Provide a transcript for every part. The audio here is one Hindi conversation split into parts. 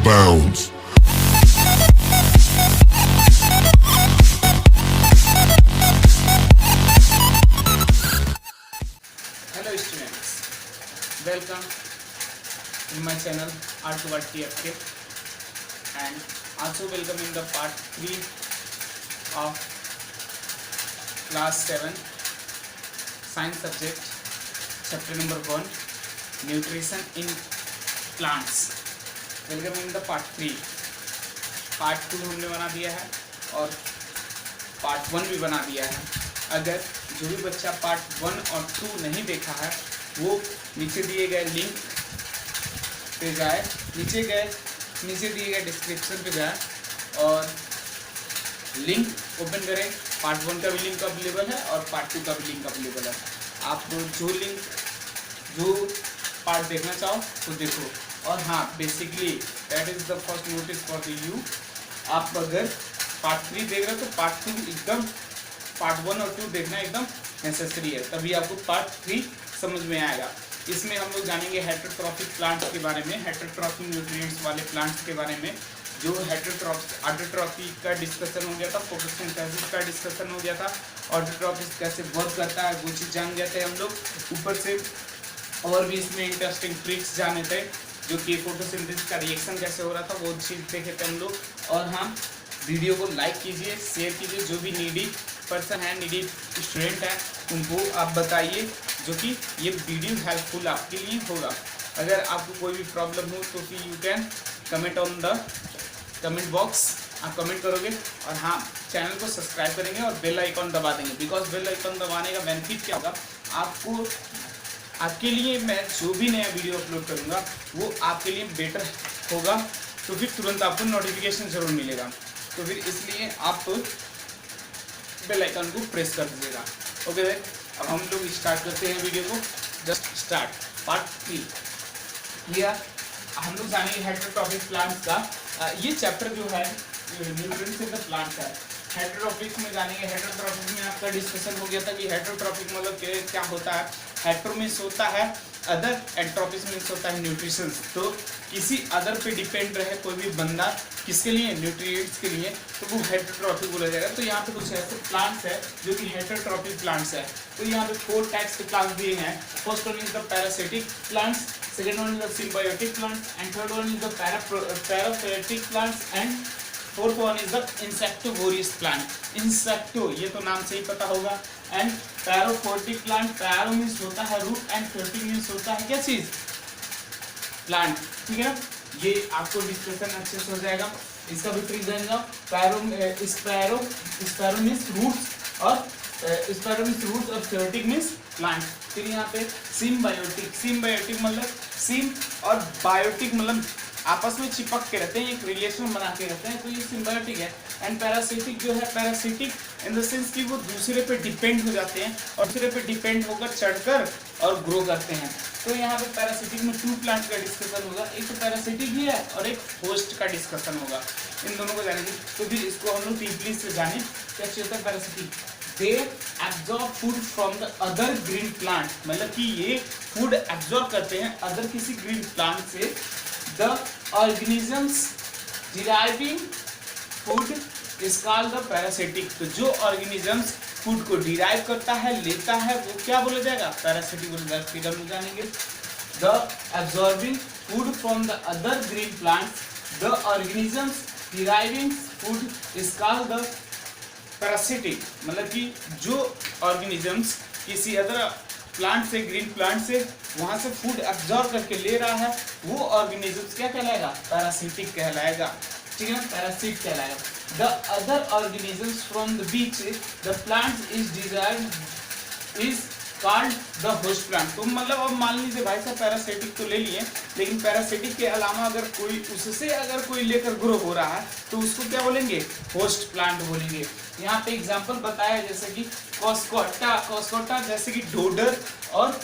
bounds. Hello students, welcome in my channel Art to Art TFK, and also welcome in the part 3 of class 7 science subject, chapter number 1, nutrition in plants. Welcome in the part 3. part 2 हमने बना दिया है और part 1 भी बना दिया है. अगर जो भी बच्चा पार्ट 1 और 2 नहीं देखा है वो नीचे दिए गए लिंक पे जाए, नीचे दिए गए डिस्क्रिप्शन पे जाए और लिंक ओपन करें. पार्ट 1 का भी लिंक अवेलेबल है और पार्ट 2 का भी लिंक अवेलेबल है. आप जो पार्ट देखना चाहो तो देखो. और हाँ, basically that is the first notice for the you. आप अगर पार्ट 3 देख रहे हो तो पार्ट 2 एकदम, पार्ट 1 और 2 देखना एकदम नेसेसरी है, तभी आपको पार्ट 3 समझ में आएगा. इसमें हम लोग जानेंगे हेटेरोट्रॉफिक प्लांट्स के बारे में, हेटेरोट्रॉफिक न्यूट्रिएंट्स वाले प्लांट्स के बारे में. जो ऑटोट्रॉफी का डिस्कशन हो गया था, फोटोसिंथेसिस का डिस्कशन हो गया था, ऑटोट्रॉफी कैसे वर्क करता है वो चीज़ जान गए थे हम लोग. ऊपर से और भी इसमें इंटरेस्टिंग ट्रिक्स जाने थे, जो कि फोटोसिंथेसिस का रिएक्शन कैसे हो रहा था वो चीज़ देखे थे हम लोग. और हाँ, वीडियो को लाइक कीजिए, शेयर कीजिए. जो भी नीडी पर्सन है, नीडी स्टूडेंट है, उनको आप बताइए, जो कि ये वीडियो हेल्पफुल आपके लिए होगा. अगर आपको कोई भी प्रॉब्लम हो तो फिर you can comment on the comment box, आप कमेंट करोगे. और हाँ, चैनल को सब्सक्राइब करेंगे और बेल आइकॉन दबा देंगे. बिकॉज बेल आइकॉन दबाने का बेनिफिट क्या होगा, आपको, आपके लिए मैं जो भी नया वीडियो अपलोड करूँगा वो आपके लिए बेटर होगा, तो फिर तुरंत आपको नोटिफिकेशन ज़रूर मिलेगा. तो फिर इसलिए आप बेल आइकन को प्रेस कर दीजिएगा. ओके, अब हम लोग स्टार्ट करते हैं वीडियो को. Just start. पार्ट 3 ये हम लोग जानेंगे हेटेरोट्रॉफिक प्लांट्स का. ये चैप्टर जो है न्यूट्रिएंट्स इन द प्लांट्स है. हेटेरोट्रॉफिक में जानेंगे. हेटेरोट्रॉफिक में आपका डिस्कशन हो गया था कि हेटेरोट्रॉफिक मतलब क्या होता है. हेटेरो मीन्स होता है अदर, एंट्रोपिक मीन्स होता है न्यूट्रिशंस. तो किसी अदर पे डिपेंड रहे कोई भी बंदा, किसके लिए, न्यूट्रिएंट्स के लिए, तो वो हेटेरोट्रॉफिक बोला जाएगा. तो यहाँ पे कुछ ऐसे प्लांट्स है जो कि हेटेरोट्रॉफिक प्लांट्स है. तो यहाँ पे 4 टाइप्स के प्लांट्स दिए हैं. First one is the parasitic plants, second one is the symbiotic plants, and third one is the parasitic plants, and fourth one is the insectivorous plant. इंसेक्टो, ये तो नाम से ही पता होगा. एंड पैरोफोटिक प्लांट, पैरो मीन्स होता है रूट एंड फोटिक मीन्स होता है क्या चीज, प्लांट. ठीक है ना, ये आपको डिस्कशन अच्छे से हो जाएगा. इसका भी ट्रिक जानेगा. पैरो मीन्स रूट्स और स्पैरो मीन्स रूट्स और फोटिक मीन्स प्लांट. फिर यहाँ पे सिम्बायोटिक मतलब सिम और बायोटिक मतलब आपस में चिपक के रहते हैं, एक रिलेशन बना के रहते हैं, तो ये सिम्बायोटिक है. एंड पैरासिटिक जो है, पैरासिटिक इन द सेंस कि वो दूसरे पे डिपेंड हो जाते हैं और दूसरे पे डिपेंड होकर चढ़कर और ग्रो करते हैं. तो यहाँ पे पैरासिटिक में 2 प्लांट का डिस्कशन होगा. एक तो पैरासिटिक ही है और एक होस्ट का डिस्कशन होगा. इन दोनों को जानेंगे. तो फिर इसको हम लोग डीपली से जाने क्या चीज़ होता है parasitic. They absorb food from the other green plant, मतलब कि ये फूड एब्जॉर्ब करते हैं अदर किसी ग्रीन प्लांट से. The organisms deriving food is called the parasitic. तो जो organisms फूड को डिराइव करता है, लेता है, वो क्या बोला जाएगा, पैरासिटिक बोला जाएगा. फिर हम जानेंगे the absorbing food from the other green plants, the organisms deriving food is called the parasitic. मतलब कि जो organisms किसी अदर प्लांट से, ग्रीन प्लांट से, वहां से फूड एब्जॉर्ब करके ले रहा है, वो ऑर्गेनिजम्स क्या कहलाएगा, पैरासिटिक कहलाएगा. ठीक है ना, पैरासिट कहलाएगा. The other organisms from the beach the plant is desired is called the host plant. तो मतलब अब मान लीजिए भाई साहब पैरासिटिक तो ले लिए, लेकिन पैरासिटिक के अलावा अगर कोई उससे अगर कोई लेकर ग्रो हो रहा है तो उसको क्या बोलेंगे, होस्ट प्लांट बोलेंगे. यहाँ पे एग्जांपल बताया है जैसे कि कॉस्कोटा जैसे कि डोडर और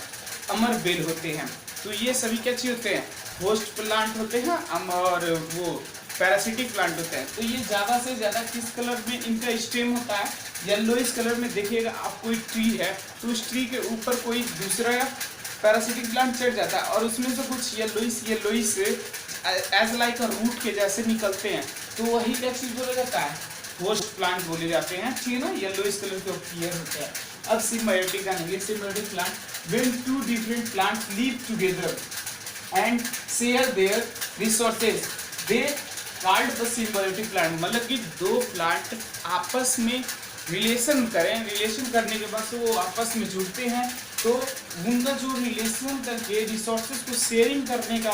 अमरबेल होते हैं. तो ये सभी क्या चीज होते हैं, होस्ट प्लांट होते हैं और वो पैरासिटिक प्लांट होते हैं. तो ये ज़्यादा से ज़्यादा किस कलर में इनका स्टेम होता है, येलोइश कलर में. देखिएगा आप कोई ट्री है तो उस ट्री के ऊपर कोई दूसरा पैरासिटिक ग्लैंड चढ़ जाता है और उसमें से कुछ yellowish as like a root के जैसे निकलते हैं, तो वही क्या चीज बोला जाता है, होस्ट प्लांट बोले जाते हैं, ठीक है ना, येलोइस कलर के अपीयर होते हैं। अब सिम्बायोटिक आएंगे, symbiotic plant when two different plants live together and share their resources they called the symbiotic plant, मतलब कि दो प्लांट आपस में रिलेशन करने के बाद से वो आपस में जुड़ते हैं, तो उनका जो रिलेशन करके रिसोर्सेज को शेयरिंग करने का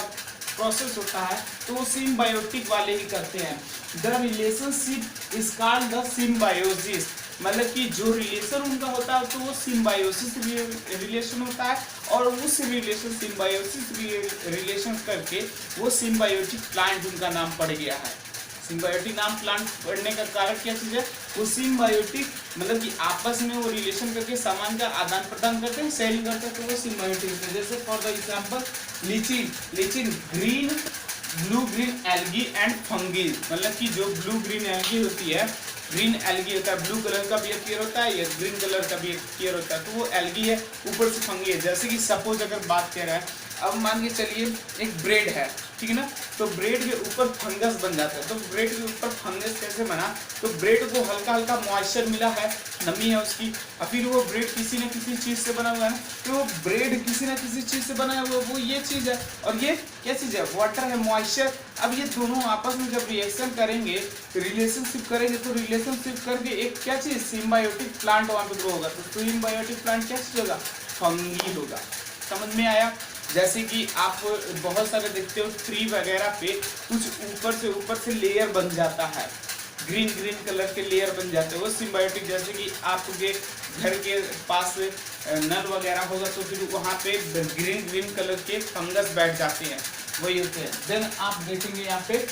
प्रोसेस होता है, तो वो सिम्बायोटिक वाले ही करते हैं। The relationship is called the symbiosis, मतलब कि जो रिलेशन उनका होता है तो वो सिम्बायोसिस रिलेशन होता है, और उस रिलेशन सिम्बायोसिस रिलेशन करके वो सिम्बायोटिक प्लांट उनका नाम पड़ गया है। सिम्बायोटिक नाम प्लांट पढ़ने का कारण क्या चीज़ है, वो सिम्बायोटिक मतलब कि आपस में वो रिलेशन करके सामान का आदान प्रदान करते हैं, शेयरिंग करते हैं, तो वो सिम्बायोटिक है। जैसे for the example lichen green blue green algae and fungi, मतलब कि जो ब्लू ग्रीन एल्गी होती है, ग्रीन एल्गी होता है, ब्लू कलर का भी अपीयर होता है, या ग्रीन कलर का भी अपीयर होता है, तो वो एल्गी है, ऊपर से फंगी है। जैसे कि सपोज अगर बात कर रहा है, अब मान के चलिए एक ब्रेड है, ठीक है ना, तो ब्रेड के ऊपर फंगस बन जाता है। तो ब्रेड के ऊपर फंगस कैसे बना, तो ब्रेड को हल्का हल्का मॉइस्चर मिला है, नमी है उसकी, और फिर वो ब्रेड किसी न किसी चीज़ से बना हुआ है, तो वो ब्रेड किसी न किसी चीज़ से बना हुआ, वो ये चीज़ है, और ये क्या चीज़ है, वाटर है, मॉइस्चर। अब ये दोनों आपस में जब रिएक्शन करेंगे, रिलेशनशिप करेंगे, तो रिलेशनशिप करके एक क्या चीज़, सिम्बायोटिक प्लांट वहाँ पे ग्रो होगा। तो सिम्बायोटिक प्लांट क्या चीज़ होगा, फंगी होगा। समझ में आया। जैसे कि आप बहुत सारे देखते हो ट्री वगैरह पे कुछ ऊपर से लेयर बन जाता है, ग्रीन कलर के लेयर बन जाते हैं, वो सिम्बायोटिक। जैसे कि आपके घर के पास नल वगैरह होगा तो फिर वहाँ पे ग्रीन कलर के फंगस बैठ जाते हैं, वही होते हैं। देन आप देखेंगे यहाँ पे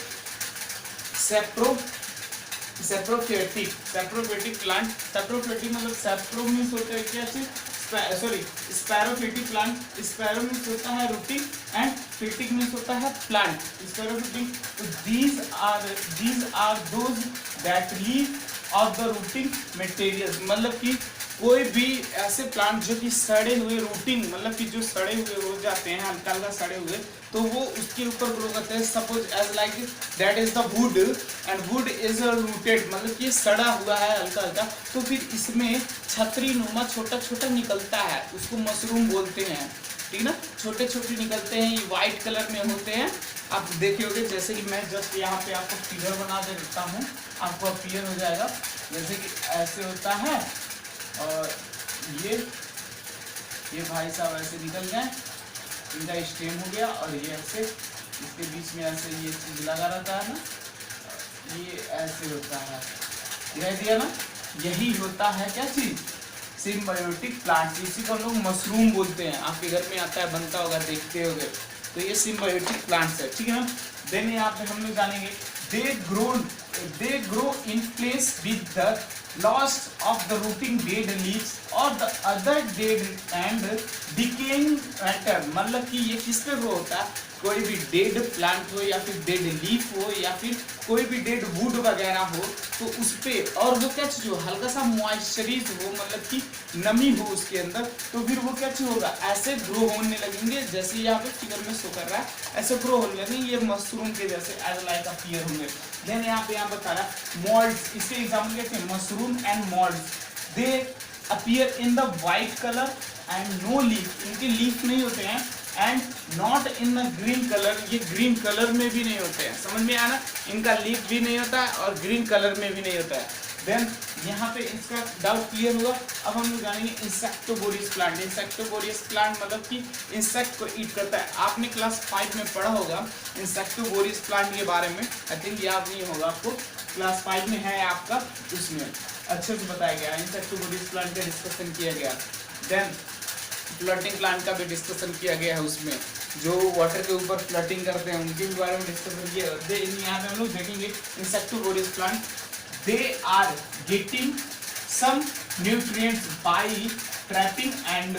सेप्रोफेटिक प्लांट। सेप्रोफेटिक मतलब सेप्रो मीन्स होता है क्या चीज, स्पैरोफिटिक प्लांट। स्पैरो मीन्स होता है रूटिंग एंड फिटिक मीन्स होता है plant. Saprophytic, these are those that live off the rooting materials, मतलब कि कोई भी ऐसे प्लांट जो कि सड़े हुए रूटिंग, मतलब कि जो सड़े हुए हो जाते हैं, हल्का हल्का सड़े हुए, तो वो उसके ऊपर ग्रो करते हैं। Suppose as like that is the wood and wood is rooted, मतलब कि सड़ा हुआ है हल्का हल्का, तो फिर इसमें छतरी नुमा छोटा छोटा निकलता है, उसको मशरूम बोलते हैं, ठीक ना, छोटे छोटे निकलते हैं, ये वाइट कलर में होते हैं। आप देखे होगे, जैसे कि मैं जस्ट यहाँ पे आपको फिगर बना देता हूँ, आपको अपीयर हो जाएगा। जैसे कि ऐसे होता है, और ये भाई साहब ऐसे निकल गए, इनका स्टेम हो गया, और ये ऐसे इसके बीच में ऐसे ये चीज लगा रहता है ना, ये ऐसे होता है, दिखाई दिया ना, यही होता है क्या चीज, सिम्बायोटिक प्लांट। इसी को हम लोग मशरूम बोलते हैं, आपके घर में आता है, बनता होगा, देखते होगे, तो ये सिम्बायोटिक प्लांट्स है, ठीक है ना। देन यहाँ पे हम लोग जानेंगे they grow in place with the loss of the rooting dead leaves or the other dead and decaying matter, मतलब कि ये किस पे ग्रो होता है, कोई भी डेड प्लांट हो, या फिर डेड लीफ हो, या फिर कोई भी डेड वुड वगैरह हो, तो उस पे, और वो क्या चीज हो, हल्का सा मॉइस्चरीज हो, मतलब कि नमी हो उसके अंदर, तो फिर वो क्या चीज होगा, ऐसे ग्रो होने लगेंगे, जैसे यहाँ पे फिगर में शो कर रहा है, ऐसे ग्रो होने लगेंगे, ये मशरूम के जैसे एज लाइक अपीयर होंगे। देन यहाँ बता रहा है मोल्ड्स, इसके एग्जाम्पल कहते हैं mushroom and moulds, they appear in the white colour and no leaf, इनके लीफ नहीं होते हैं, and not in the green colour, ये ग्रीन कलर में भी नहीं होते हैं, समझ में आना, इनका लीफ भी नहीं होता है और ग्रीन कलर में भी नहीं होता है। देन यहाँ पे इसका डाउट क्लियर हुआ। अब हम लोग जानेंगे इंसेक्टोबोरियस प्लांट। इंसेक्टोबोरियस प्लांट मतलब कि इंसेक्ट को ईट करता है। आपने क्लास 5 में पढ़ा होगा इंसेक्टोबोरियस प्लांट के बारे में, आई थिंक याद नहीं होगा आपको, क्लास 5 में है आपका, उसमें अच्छे से बताया गया, इंसेक्टोबोरियस प्लांट का डिस्कशन किया गया। देन फ्लटिंग प्लांट का भी डिस्कशन किया गया है, उसमें जो वाटर के ऊपर फ्लटिंग करते हैं उनके भी बारे में डिस्कशन किया। यहाँ पे हम लोग देखेंगे insectivorous plant, they are getting some nutrients by trapping and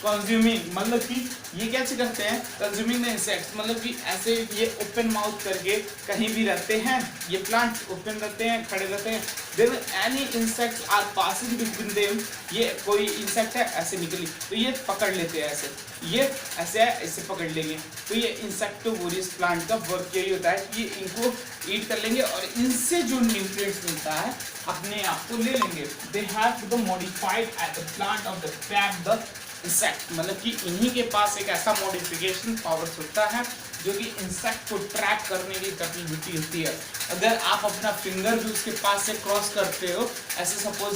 consuming मतलब कि ये क्या चीज करते हैं, कंज्यूमिंग द इंसेक्ट्स मतलब कि ऐसे ये ओपन माउथ करके कहीं भी रहते हैं, ये प्लांट्स ओपन रहते हैं, खड़े रहते हैं। Then any insects are passing between them, ये कोई इंसेक्ट है ऐसे निकली तो ये पकड़ लेते हैं ऐसे, ये ऐसे है ऐसे पकड़ लेंगे। तो ये इंसेक्टोवोरियस प्लांट का वर्क यही होता है कि इनको ईट कर लेंगे और इनसे जो न्यूट्रिएंट्स मिलता है अपने आप को ले लेंगे। They have the modified at the plant of the trap the insect मतलब कि इन्हीं के पास एक ऐसा मॉडिफिकेशन पावर्स होता है जो कि इंसेक्ट को ट्रैप करने की कैपेबिलिटी होती है। अगर आप अपना फिंगर भी उसके पास से क्रॉस करते हो, ऐसे suppose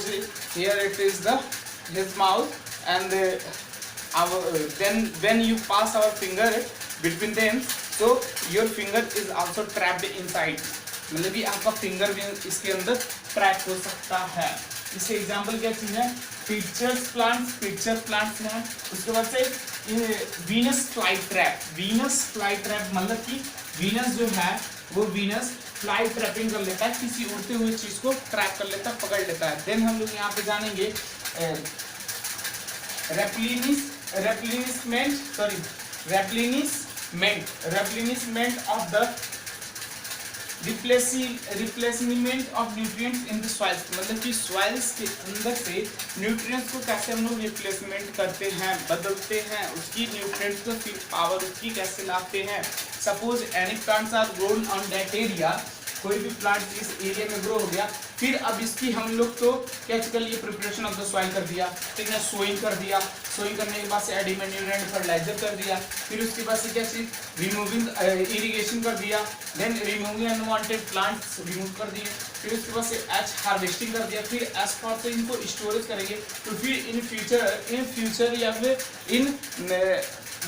here it is the his mouth and then when you pass our finger between them, so your finger is also trapped inside मतलब कि आपका फिंगर भी इसके अंदर ट्रैप हो सकता है। इसके एग्जांपल क्या चीज है, पिक्चर्स प्लांट्स हैं। उसके बाद से वीनस फ्लाई ट्रैप मतलब कि वीनस जो है वो वीनस फ्लाई ट्रैपिंग कर लेता है, किसी उड़ते हुए चीज को ट्रैप कर लेता है, पकड़ लेता है। देन हम लोग यहाँ पे जानेंगे replenishment of the replacement of nutrients in the soils मतलब कि सॉइल्स के अंदर से न्यूट्रिएंट्स को कैसे हम लोग रिप्लेसमेंट करते हैं, बदलते हैं, उसकी न्यूट्रिएंट्स को फिर पावर उसकी कैसे लाते हैं। Suppose any plants are grown on that area, कोई भी प्लांट इस एरिया में ग्रो हो गया, फिर अब इसकी हम लोग तो क्या कर लिए, प्रिपरेशन ऑफ द सॉइल कर दिया, ठीक है, सोइंग कर दिया, सोइंग करने के बाद से एडिमेंट फर्टिलाइजर कर दिया, फिर उसके बाद से क्या चीज रिमूविंग इरिगेशन कर दिया, then removing unwanted plants remove कर दिए, फिर उसके बाद से एच हार्वेस्टिंग कर दिया, फिर एच फॉर से इनको स्टोरेज करेंगे, तो फिर इन फ्यूचर या फिर इन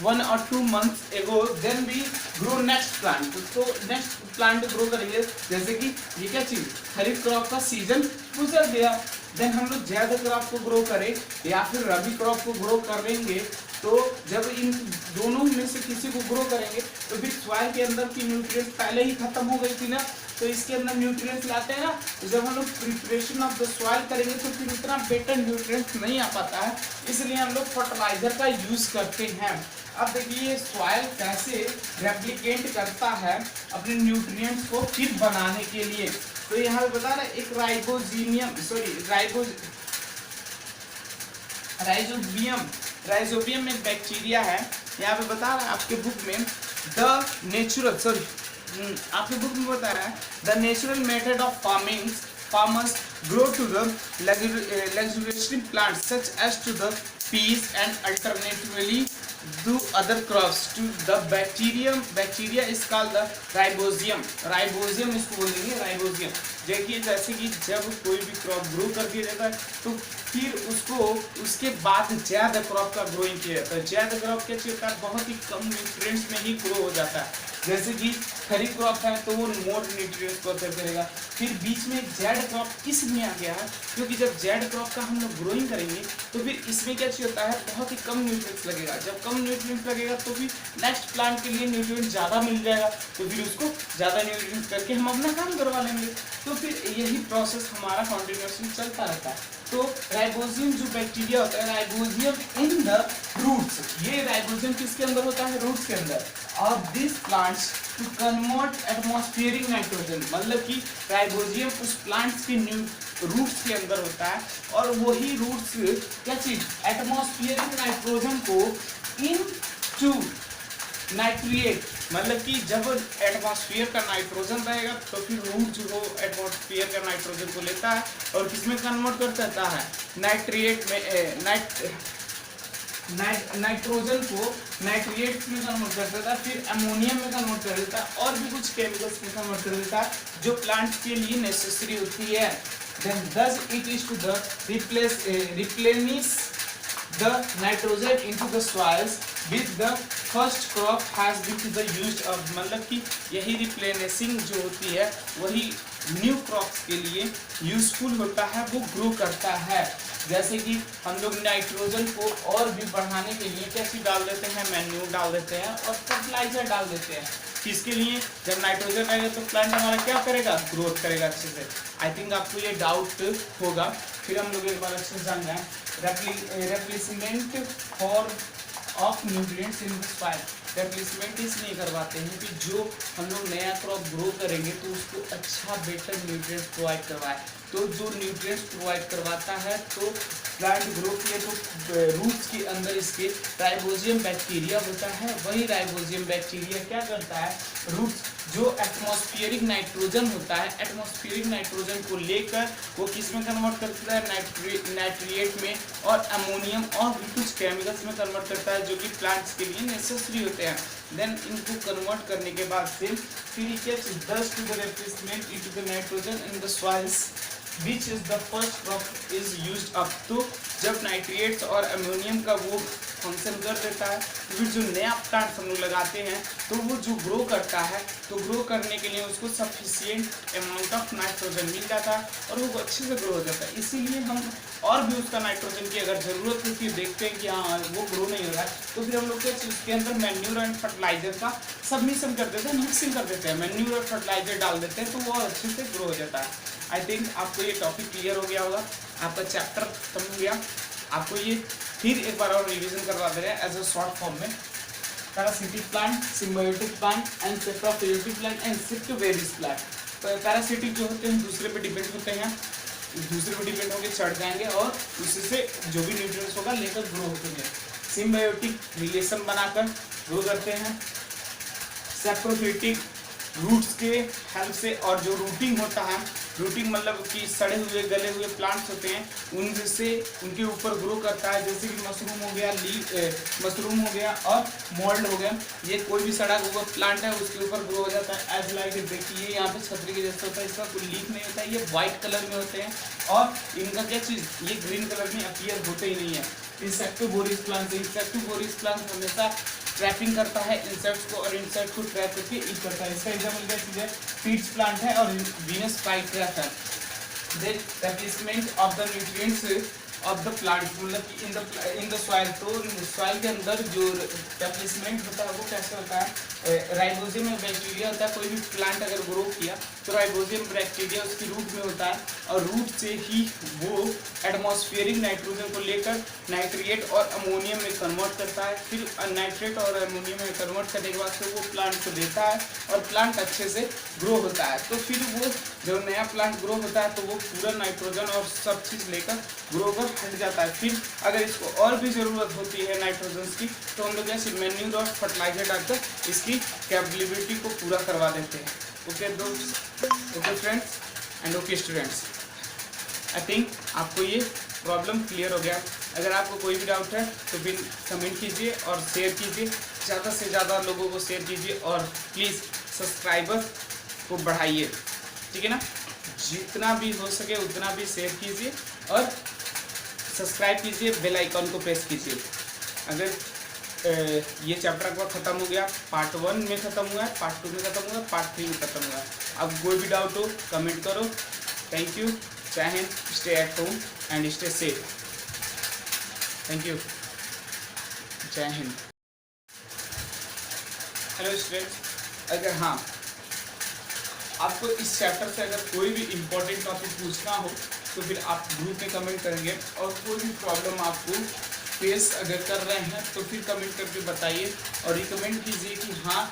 1 or 2 months ago then we grow next plant। तो नेक्स्ट प्लांट ग्रो करेंगे, जैसे कि ये क्या चीज, खरीफ क्रॉप का सीजन गुजर गया, देन हम लोग ज़्यादा क्रॉप को ग्रो करें या फिर रबी क्रॉप को ग्रो करेंगे, तो जब इन दोनों में से किसी को ग्रो करेंगे तो फिर सॉइल के अंदर की न्यूट्रिएंट्स पहले ही खत्म हो गई थी ना, तो इसके अंदर न्यूट्रिएंट्स लाते हैं ना, तो जब हम लोग प्रिपरेशन ऑफ द सॉइल करेंगे तो फिर उतना बेटर न्यूट्रिएंट्स नहीं आ पाता है, इसलिए हम लोग फर्टिलाइजर का यूज करते हैं। अब देखिए सॉइल कैसे रेप्लिकेट करता है अपने न्यूट्रिएंट्स को फिर बनाने के लिए। तो यहाँ पे बता रहा है एक राइजोबियम एक बैक्टीरिया है। यहाँ पे बता रहा है आपके बुक में आपके बुक में बता रहा है the natural method of farmers grow to the luxurious plants such as to the peas and alternatively do other crops to the bacteria is called the ribosium इसको बोलेंगे राइबोजियम। देखिए जैसे कि जब कोई भी क्रॉप ग्रो कर दिया जाता है तो फिर उसको उसके बाद ज़्यादा क्रॉप का ग्रोइंग किया जाता है। ज़्यादा क्रॉप क्या होता है, बहुत ही कम न्यूट्रिएंट्स में ही ग्रो हो जाता है। जैसे कि खरीफ क्रॉप है तो वो मोर न्यूट्रिएंट्स को असर करेगा। फिर बीच में जेड क्रॉप इसमें आ गया है क्योंकि जब जेड क्रॉप का हम लोग ग्रोइंग करेंगे तो फिर इसमें क्या होता है, बहुत ही कम न्यूट्रिएंट्स लगेगा। जब कम न्यूट्रिएंट्स लगेगा तो फिर नेक्स्ट प्लांट के लिए न्यूट्रिएंट्स ज़्यादा मिल जाएगा, तो फिर उसको ज़्यादा न्यूट्रिएंट्स करके हम अपना काम करवा लेंगे। तो फिर यही प्रोसेस हमारा कंटिन्यूअसली चलता रहता है। तो राइबोजियम जो बैक्टीरिया होता है, राइबोजियम इन द रूट्स, ये राइबोजियम किसके अंदर होता है, रूट्स के अंदर। और this plants to convert atmospheric nitrogen, मतलब कि राइबोजियम उस प्लांट्स के रूट्स के अंदर होता है और वही रूट्स क्या चीज, एटमॉस्फेरिक नाइट्रोजन को इनटू नाइट्रिएट, मतलब कि जब एटमॉस्फेयर का नाइट्रोजन रहेगा तो फिर रूट जो हो एटमॉस्फेयर का नाइट्रोजन को लेता है और किसमें कन्वर्ट कर देता है, नाइट्रिएट में, नाइट्रोजन को नाइट्रिएट्स में कन्वर्ट कर देता है, फिर अमोनियम में कन्वर्ट कर देता है और भी कुछ केमिकल्स में कन्वर्ट कर देता है जो प्लांट्स के लिए नेसेसरी होती है। Then thus it is to the replenish the nitrogen into the soils with the first crop has been to the used of, मतलब कि यही रिप्लेनिशिंग जो होती है वही न्यू क्रॉप्स के लिए यूजफुल होता है, वो ग्रो करता है। जैसे कि हम लोग नाइट्रोजन को और भी बढ़ाने के लिए क्या चीज डाल देते हैं, मैन्यूर डाल देते हैं और फर्टिलाइजर डाल देते हैं। किसके लिए? जब नाइट्रोजन रहेगा तो प्लांट हमारा क्या करेगा, ग्रोथ करेगा अच्छे से। आई थिंक आपको ये डाउट होगा। फिर हम लोग एक बार अच्छे से जान जाए, replacement for of nutrients in the soil. Replacement इसलिए करवाते हैं कि जो हम लोग नया क्रॉप ग्रो करेंगे तो उसको अच्छा बेटर न्यूट्रिएंट्स प्रोवाइड करवाए। तो जो न्यूट्रिएंट्स प्रोवाइड करवाता है तो प्लांट ग्रो किए तो रूट्स के अंदर इसके राइबोजियम बैक्टीरिया होता है। वही राइबोजियम बैक्टीरिया क्या करता है, रूट्स जो एटमॉस्फेरिक नाइट्रोजन होता है, एटमॉस्फेरिक नाइट्रोजन को लेकर वो किस में कन्वर्ट करता है, नाइट्रिएट में और अमोनियम और भी कुछ केमिकल्स में कन्वर्ट करता है जो कि प्लांट्स के लिए नेसेसरी होते हैं। देन इनको कन्वर्ट करने के बाद से फिर it does to the replacement into the nitrogen in the soils which is the first crop is used up. तो जब नाइट्रिएट्स और अमोनियम का वो फंक्शन कर देता है तो फिर जो नया प्लांट हम लोग लगाते हैं तो वो जो ग्रो करता है तो ग्रो करने के लिए उसको सफिशिएंट अमाउंट ऑफ नाइट्रोजन मिल जाता है और वो अच्छे से ग्रो हो जाता है। इसीलिए हम और भी उसका नाइट्रोजन की अगर ज़रूरत होती है, देखते हैं कि हाँ वो ग्रो नहीं हो रहा है, तो फिर हम लोग क्या उसके अंदर मैन्यूर एंड फर्टिलाइजर का सबमिशन कर देते हैं, मिक्सिंग कर देते हैं, मैन्यूर और फर्टिलाइजर डाल देते हैं तो वो और अच्छे से ग्रो हो जाता है। आई थिंक आपको ये टॉपिक क्लियर हो गया होगा, आपका चैप्टर खत्म हो गया। आपको ये फिर एक बार और रिवीजन करवा दे रहे हैं एज अ शॉर्ट फॉर्म में। Parasitic plant, symbiotic plant and saprophytic plant and सेप्टोवेरियस प्लांट। पैरासिटिक जो होते हैं दूसरे पे डिपेंड होते हैं, दूसरे पे डिपेंड होकर चढ़ जाएंगे और उसी से जो भी न्यूट्रिएंट्स होगा लेकर ग्रो होते हैं। सिम्बायोटिक रिलेशन बनाकर ग्रो करते हैं। सेप्रोफिलेटिक रूट्स के हेल्प से, और जो रूटिंग होता है, रूटिंग मतलब कि सड़े हुए गले हुए प्लांट्स होते हैं उनसे उनके ऊपर ग्रो करता है। जैसे कि मशरूम हो गया, मशरूम हो गया और मोल्ड हो गया, ये कोई भी सड़ा हुआ प्लांट है उसके ऊपर ग्रो हो जाता है। एज लाइक देखिए यहाँ पे छतरी के जैसा होता है, इसका कोई लीफ नहीं होता है, ये वाइट कलर में होते हैं और इनका क्या चीज़, ये ग्रीन कलर में अपीयर होते ही नहीं है। इंसेक्टोबोरिस प्लांट, इंसेक्टोबोरिस प्लांट हमेशा ट्रैपिंग करता है इंसेक्ट्स को और इंसेक्ट को ट्रैप करके ईट करता है। इसका एग्जाम्पल क्या चीज़ है, पीच प्लांट है और वीनस फ्लाईट्रैप है। Then replacement of the nutrients of the plant, मतलब कि इन द सॉइल, तो सॉइल के अंदर जो रिप्लेसमेंट होता है वो कैसे होता है, राइबोजियम बैक्टीरिया होता है। कोई भी प्लांट अगर ग्रो किया तो राइबोजियम बैक्टीरिया उसकी रूट में होता है और रूट से ही वो एटमॉस्फेरिक नाइट्रोजन को लेकर नाइट्रिएट और अमोनियम में कन्वर्ट करता है। फिर नाइट्रेट और अमोनियम में कन्वर्ट करने के बाद से वो प्लांट को देता है और प्लांट अच्छे से ग्रो होता है। तो फिर वो जब नया प्लांट ग्रो होता है तो वो पूरा नाइट्रोजन और सब चीज़ लेकर ग्रो कर हट जाता है। फिर अगर इसको और भी ज़रूरत होती है नाइट्रोजन की तो हम लोग ऐसे मैन्यूर और फर्टिलाइजर डालकर इसकी कैपेबिलिटी को पूरा करवा देते हैं। ओके दोस्त, okay friends and okay students, I think आपको ये प्रॉब्लम क्लियर हो गया। अगर आपको कोई भी डाउट है तो फिर कमेंट कीजिए और शेयर कीजिए, ज़्यादा से ज़्यादा लोगों को शेयर कीजिए और प्लीज़ सब्सक्राइबर को बढ़ाइए, ठीक है ना। जितना भी हो सके उतना भी शेयर कीजिए और सब्सक्राइब कीजिए, बेल आइकॉन को प्रेस कीजिए। अगर ये चैप्टर का ख़त्म हो गया, पार्ट 1 में ख़त्म हुआ है, पार्ट 2 में ख़त्म हुआ है, पार्ट 3 में ख़त्म हुआ है। अब कोई भी डाउट हो कमेंट करो। थैंक यू, जय Hind, stay at home and stay safe. Thank you, जय हिंद। हेलो स्टूडेंट्स, अगर हाँ आपको इस चैप्टर से अगर कोई भी इम्पोर्टेंट टॉपिक पूछना हो तो फिर आप ग्रुप में कमेंट करेंगे, और कोई भी प्रॉब्लम आपको फेस अगर कर रहे हैं तो फिर कमेंट करके बताइए और रिकमेंड कीजिए कि हाँ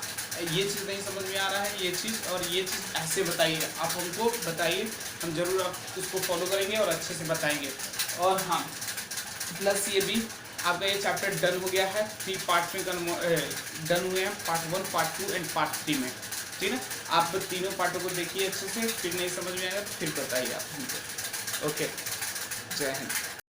ये चीज़ नहीं समझ में आ रहा है, ये चीज़ और ये चीज़ ऐसे बताइए। आप हमको बताइए, हम ज़रूर आप उसको फॉलो करेंगे और अच्छे से बताएंगे। और हाँ प्लस ये भी आपका ये चैप्टर डन हो गया है, 3 पार्ट में डन हुए हैं, पार्ट 1, पार्ट 2 एंड पार्ट 3 में, ठीक है। आप तीनों पार्टों को देखिए अच्छे से, फिर नहीं समझ में आएगा तो फिर बताइए आप हमको। ओके, जय हिंद।